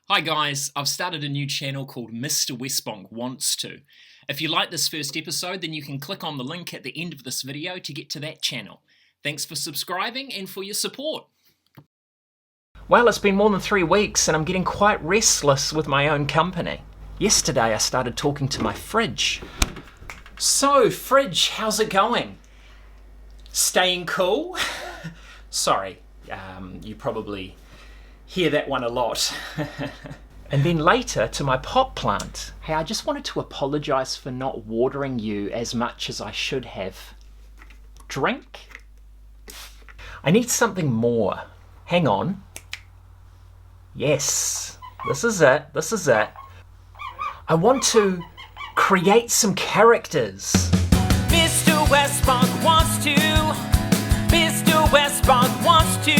Hi guys, I've started a new channel called Mr. Wesbonk Wants To. If you like this first episode, then you can click on the link at the end of this video to get to that channel. Thanks for subscribing and for your support. Well, it's been more than 3 weeks and I'm getting quite restless with my own company. Yesterday I started talking to my fridge. So, fridge, how's it going? Staying cool? Sorry, you probably hear that one a lot. And then later to my pot plant. Hey, I just wanted to apologise for not watering you as much as I should have. Drink? I need something more. Hang on. Yes, this is it, this is it. I want to create some characters. Mr. Wesbonk wants to. Mr. Wesbonk wants to.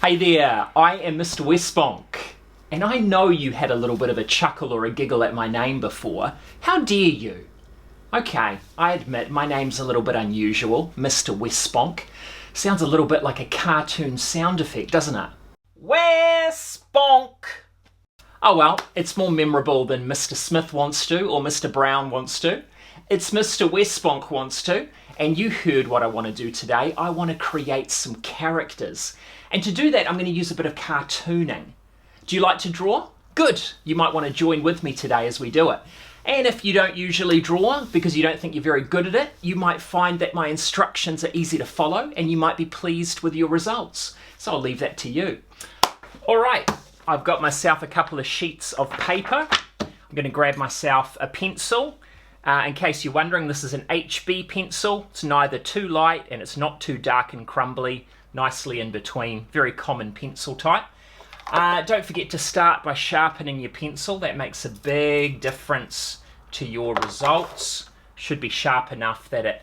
Hey there, I am Mr. Wesbonk, and I know you had a little bit of a chuckle or a giggle at my name before. How dare you? Okay, I admit my name's a little bit unusual, Mr. Wesbonk. Sounds a little bit like a cartoon sound effect, doesn't it? Wesbonk! Oh well, it's more memorable than Mr. Smith wants to or Mr. Brown wants to. It's Mr. Wesbonk wants to, and you heard what I want to do today. I want to create some characters. And to do that, I'm going to use a bit of cartooning. Do you like to draw? Good. You might want to join with me today as we do it. And if you don't usually draw because you don't think you're very good at it, you might find that my instructions are easy to follow and you might be pleased with your results. So I'll leave that to you. All right, I've got myself a couple of sheets of paper. I'm going to grab myself a pencil. In case you're wondering, this is an HB pencil. It's neither too light and it's not too dark and crumbly. Nicely in between, very common pencil type. Don't forget to start by sharpening your pencil. That makes a big difference to your results. Should be sharp enough that it,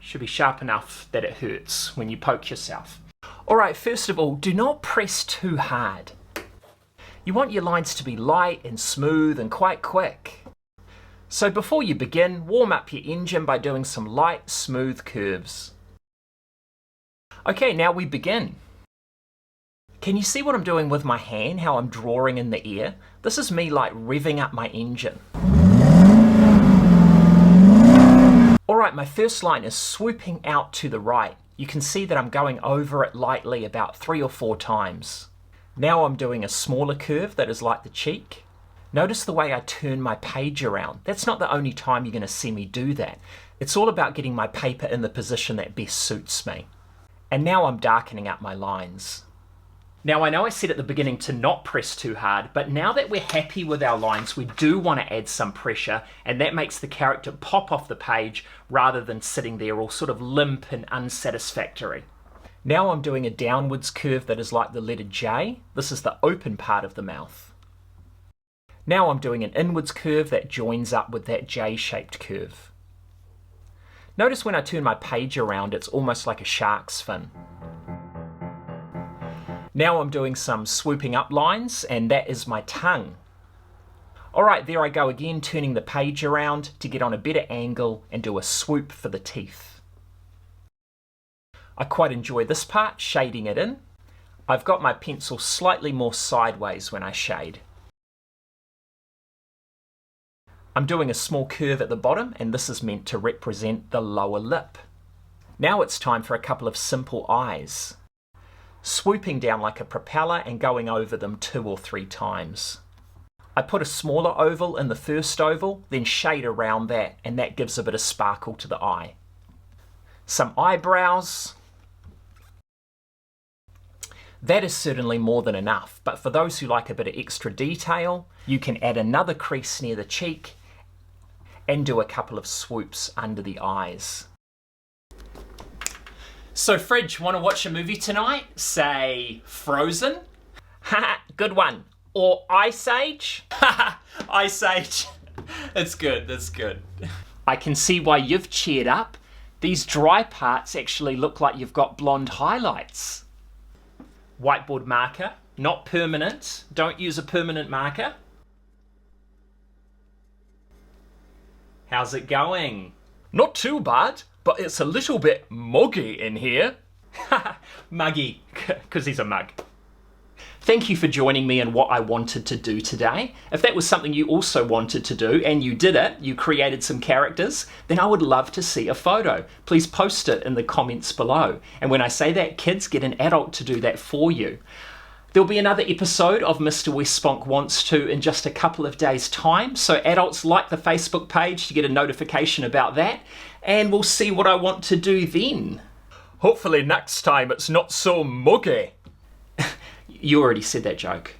should be sharp enough that it hurts when you poke yourself. All right, first of all, do not press too hard. You want your lines to be light and smooth and quite quick. So before you begin, warm up your engine by doing some light, smooth curves. Okay, now we begin. Can you see what I'm doing with my hand, how I'm drawing in the air? This is me like revving up my engine. Alright, my first line is swooping out to the right. You can see that I'm going over it lightly about 3 or 4 times. Now I'm doing a smaller curve that is like the cheek. Notice the way I turn my page around. That's not the only time you're going to see me do that. It's all about getting my paper in the position that best suits me. And now I'm darkening up my lines. Now I know I said at the beginning to not press too hard, but now that we're happy with our lines, we do want to add some pressure, and that makes the character pop off the page rather than sitting there all sort of limp and unsatisfactory. Now I'm doing a downwards curve that is like the letter J. This is the open part of the mouth. Now I'm doing an inwards curve that joins up with that J-shaped curve. Notice when I turn my page around, it's almost like a shark's fin. Now I'm doing some swooping up lines, and that is my tongue. Alright, there I go again, turning the page around to get on a better angle and do a swoop for the teeth. I quite enjoy this part, shading it in. I've got my pencil slightly more sideways when I shade. I'm doing a small curve at the bottom, and this is meant to represent the lower lip. Now it's time for a couple of simple eyes. Swooping down like a propeller and going over them 2 or 3 times. I put a smaller oval in the first oval, then shade around that, and that gives a bit of sparkle to the eye. Some eyebrows. That is certainly more than enough, but for those who like a bit of extra detail, you can add another crease near the cheek and do a couple of swoops under the eyes. So Fridge, want to watch a movie tonight? Say Frozen? Haha, good one. Or Ice Age? Haha, Ice Age. That's good, that's good. I can see why you've cheered up. These dry parts actually look like you've got blonde highlights. Whiteboard marker, not permanent. Don't use a permanent marker. How's it going? Not too bad. but it's a little bit muggy in here. Muggy, because he's a mug. Thank you for joining me in what I wanted to do today. If that was something you also wanted to do and you did it, you created some characters, then I would love to see a photo. Please post it in the comments below. And when I say that, kids, get an adult to do that for you. There'll be another episode of Mr. Wesbonk Wants To in just a couple of days' time. So adults, like the Facebook page to get a notification about that. And we'll see what I want to do then. Hopefully next time it's not so muggy. You already said that joke.